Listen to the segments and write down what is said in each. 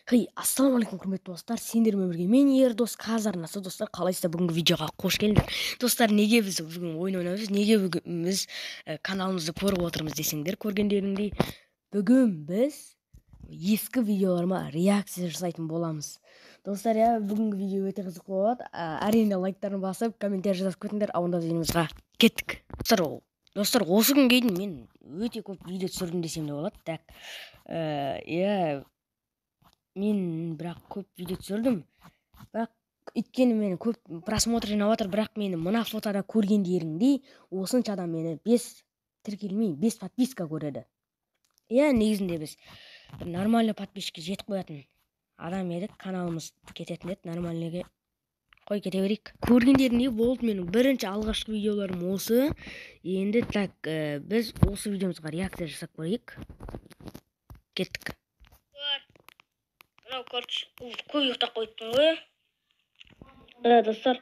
Ассалаумағалейкум құрметті достар, сендермен бірге мен Ердос Казарнасы. Достар, қалайсыздар? Бүгінгі видеоға қош келдіңдер. Достар, неге біз бүгін ойын ойнаймыз? Неге бүгін біз каналымызды көріп отырмыз десеңдер, көргендеріңдей бүгін біз ескі видеоларыма реакция жасайтын боламыз. Достар, бүгінгі видео өте қызық болады. Әрине лайктарын басып, комментарий жазып кетіңдер. Онда видеомызға кеттік. Достар, осы күнге дейін мен өте көп видео түсірдім десем де болады. Так, мен бірақ көп видео түсірдім, бірақ өйткені мені көп просмотр жинап жатыр, бірақ мені мына фотода көргендеріңдей осынша адам мені 5 тіркелмей 5 подписка көреді. Негізінде біз нормальный подписчикке жетіп қоятын адам едік, каналымыз кететін еді, нормальныйге қой кете берейік. Көргендеріңдей болды, менің бірінші алғашқы видеоларым осы. Енді так, біз осы видеомызға реакция жасап көрейік. Кеттік. Короче, көп ұйықтап қойыптың ғой. Достар,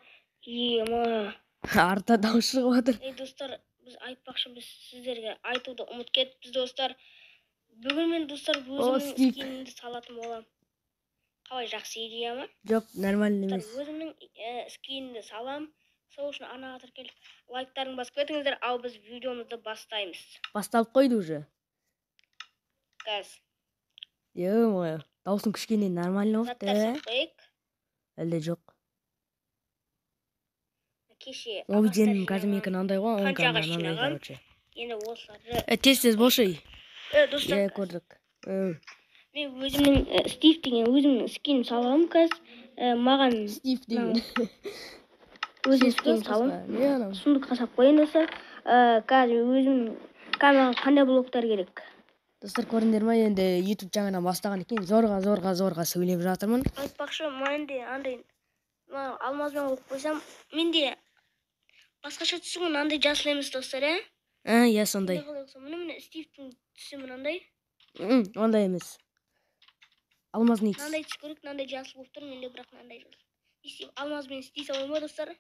Арта дауыс шығып жатыр. Достар, біз айтпақшымыз сіздерге айтуды ұмыт кетіппіз, достар. Бүгін мен, достар, өзімнің скинімді салатын болам. Қалай, жақсы идея ма? Жоқ, нормально емес. Өзімнің скинімді салам. Сол үшін анаға тіркеліп лайктарын басып кетіңіздер, ал біз видеомызды бастаймыз. Басталып қойды уже. Газ. Ё-моё, даусың кішкене нормально болыпты. Әлде жоқ. Кеше видеоның қазір менікі мынандай ғой, оның қаншаға мынандай, жинаған? короче. Енді осыларды Тез болшы. достар, Көрдік. мен өзімнің Стив деген өзімнің скин салам қазір. Маған Стив деген. өзім скин салам. Сундыққа салып қойын достар. Қазір өзімнің камераға қандай блоктар керек? Достар, көрдіңдер ма, енді YouTube жаңадан бастаған екен, зорға сөйлеп жатырмын. Айтпақшы, менде андай алмазбен оқып қойсам, менде басқаша түсі мынандай жасыл емес, достар, Иә, сондай. Міне Стивтің түсі мынандай. Ондай емес. Алмаздың икс. Мынандай түс көрік, мынандай жасыл болып тұр, менде бірақ мынандай жасыл. Алмазбен істей салайын ба, достар?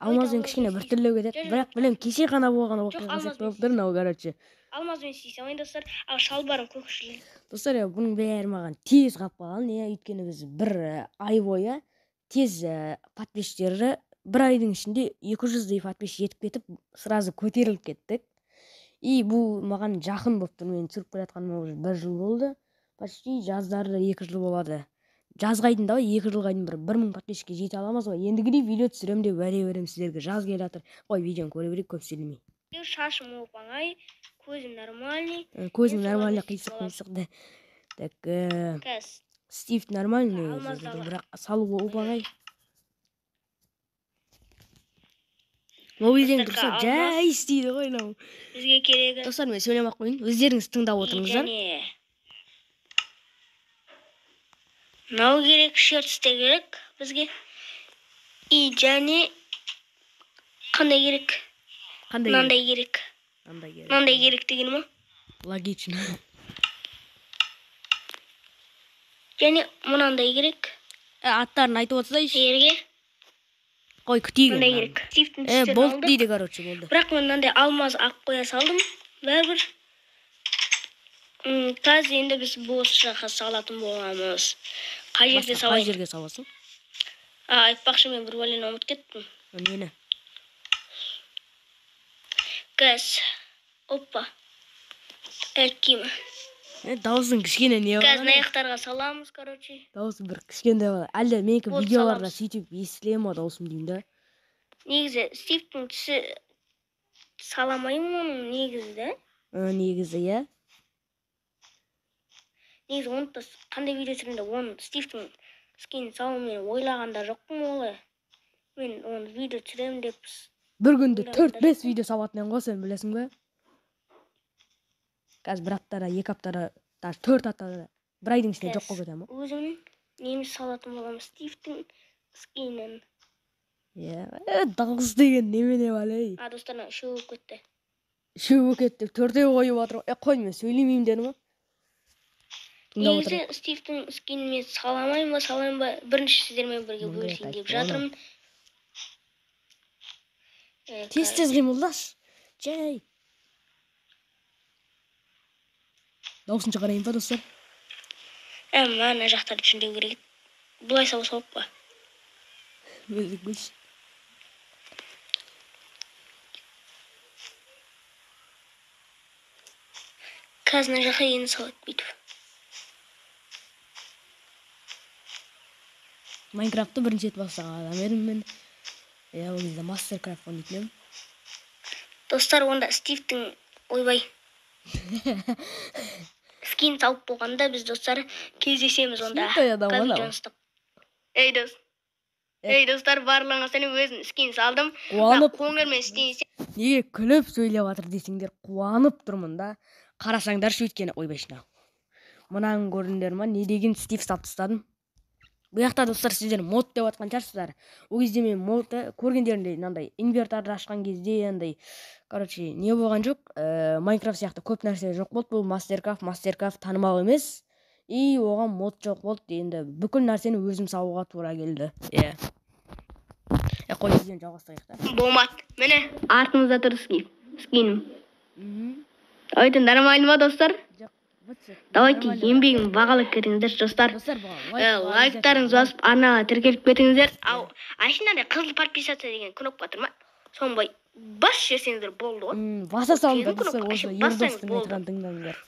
Алмазбен кішкене бір түрлі кетеді, бірақ білем, кеше ғана болған оқиға болып тұр, мынау, короче. Алмазбен істей салайын, достар, ал шалбарым көкшіл. Достар, бұның бәрі маған тез қалып қалған, өйткені біз бір ай бойы тез подписчиктері бір айдың ішінде 200-дей подписчик жетіп кетіп, сразу көтеріліп кеттік. Бұл маған жақын болып тұр, мен түсіріп келатқаныма уже 1 жыл болды. Почти жаздары 2 жыл болады. Жазғайдың да 2 жылғайдың 1000 подписчикке жете аламыз ғой. Ендігідей видео түсірем деп уәде берем сіздерге. Жаз келе жатыр. Қой, видеоны көре берейік, көп сөйлемей. Шашым оп-оңай, көзім нормальный. Көзім нормальный, қисық. Так, Стив нормальный, бірақ салуы оп-оңай. Мобилден тұрса жай істейді ғой, мынау. Бізге керегі. Достар, мен сөйлемей-ақ қойын. Өздеріңіз тыңдап отырыңыздар. Мынау керек, шертісте керек бізге. Және қандай керек? Мынандай керек. Мынандай керек деген ма? Логично. Және мынандай керек. Аттарын айтып отырсайшы. Жерге. Қой, күтейік. Мынандай керек. Стивтің түстерін алдық. Болды дейді, короче, болды. Бірақ мен мынандай алмаз ақ қоя салдым. Бәрібір. Қазір енді біз бос жаққа салатын боламыз. Қай жерде салайын? Қай жерге саласың? Айтпақшы, мен бір бәлені ұмыт кеттім. Нені? Газ. Опа. Киімі. Даусың кішкене не бар? Газ аяқтарға саламыз, короче. Даусың бір кішкенде бар. Әлде менікі видеоларда сөйтіп естіле ма даусым деймін да? Негізі Стивтің түсі саламаймын оның негізі да? Негізі, иә. Негізі оны қандай видео түсіргенде оны Стивтің скинін салуын мен ойлағанда жоқпын олай. Мен оны видео түсіремін деп. Бір күнде 4-5 видео салатынын ғой, сен білесің бе? Қазір бір аптада, 2 аптада, 4 аптада, бір айдың ішінде жоқ қой кетем. Өзімнің неміз салатын болам Стивтің скинін. Дауыс деген немене бәлей. Достарына үшеу болып кетті. Үшеу болып кетті, 4-еу қойып жатыр. Қой, мен сөйлемеймін дедім. Негізі Стивтің скинін мен саламайын ба, бірінші сіздермен бірге бөлісейін деп жатырмын. Тез қимылдаш. Жай. Даусын шығарайын ба, достар? Ана жақтарды түсіндеу керек. Бұлай сау соғып па? Қазір мына жаққа енді салады бүйтіп. Майнкрафтты бірінші рет бастаған адам едім мен. Ол кезде Мастеркрафт ойнайтын едім. Достар, онда Стивтің ойбай скин салып болғанда біз достар кездесеміз онда. Ей достар, барлығыңа сәлем, өзім скин салдым. Қуанып. Қоңырмен істейсем. Неге күліп сөйлеп жатыр десеңдер, қуанып тұрмын да. Қарасаңдаршы өйткені ойбайшына. Мұнан көрдіңдер ма? Не деген Стив салып тастадым. Бұл жақта достар сіздер мод деп жатқан шығарсыздар. Ол кезде мен модты көргендерінде мынандай инверторды ашқан кезде андай, короче, не болған жоқ. Майнкрафт сияқты көп нәрсе жоқ болды. Бұл Мастеркрафт танымал емес. И оған мод жоқ болды. Енді бүкіл нәрсені өзім салуға тура келді. Қой бізден жалғастырайық та. Болмады. Міне артымызда тұр скинім. Давайте нормально ма достар? Давайте еңбегім бағалы көріңіздер достар. Лайктарыңыз басып арнаға тіркеліп кетіңіздер. Ал ашынада қызыл подписаться деген кнопка тұр ма? Соны бай бас жіберсеңіздер болды ғой. Баса салыңдар достар, осы Ердостың экран тыңдаңдар.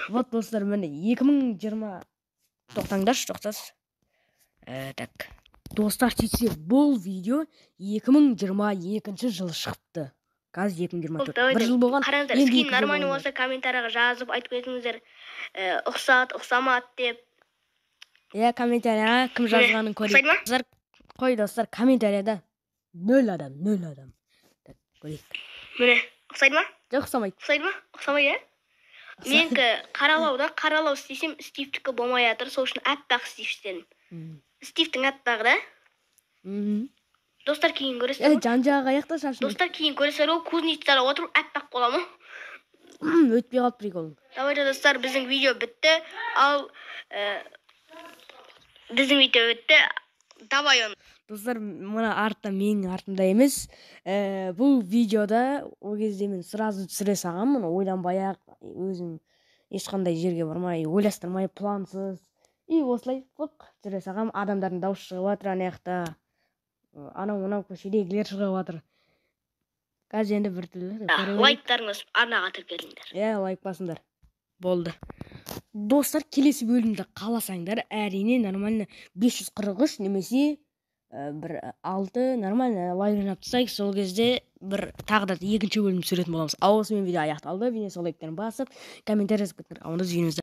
Вот достар, міне 2020 тоқтаңдаршы. Так. Достар, сөйтсе бұл видео 2022 жылы шығыпты. Қазір 2024. Бір жыл болған. Қараңыздар, скин нормально болса комментарияға жазып айтып кетіңіздер. Ұқсат, ұқсамат деп. Комментарияға кім жазғанын көрейік. Қой достар, комментарияда 0 адам. Так, көрейік. Міне, ұқсайды ма? Жоқ, ұқсамайды. Ұқсайды ма? Ұқсамайды, менікі қаралау істесем Стивтікі болмай жатыр, сол үшін аппақ Стив істедім. Стивтің аппағы да. Достар, кейін көресіздер. Жан-жағы аяқта шашын. Достар, кейін көресіздер, ол кузнецтар отырып аппақ бола ма? Өтпей қалып приколың. Давайте достар, біздің видео бітті. Ал біздің видео бітті. Давай оны. Достар, мұна артта менің артымда емес. Бұл видеода ол кезде мен сразу түсіре сағамын. Ойланбай ақ, өзім ешқандай жерге бармай, ойластырмай, плансыз. И осылай түсіре сағам. Адамдардың дауысы шығып жатыр анаяқта. Анау көшедегілер шығып жатыр. Қазір енді бір түрлі. Лайктарыңыз арнаға тіркеліңдер. Лайк басыңдар. Болды. Достар, келесі бөлімді қаласаңдар, әрине нормально 543 немесе бір 6 нормально лайк жинап тастайық. Сол кезде бір тағы да екінші бөлім түсіретін боламыз. Ал осымен видео аяқталды. Видеоға лайктарын басып, комментарий жазып кетіңдер.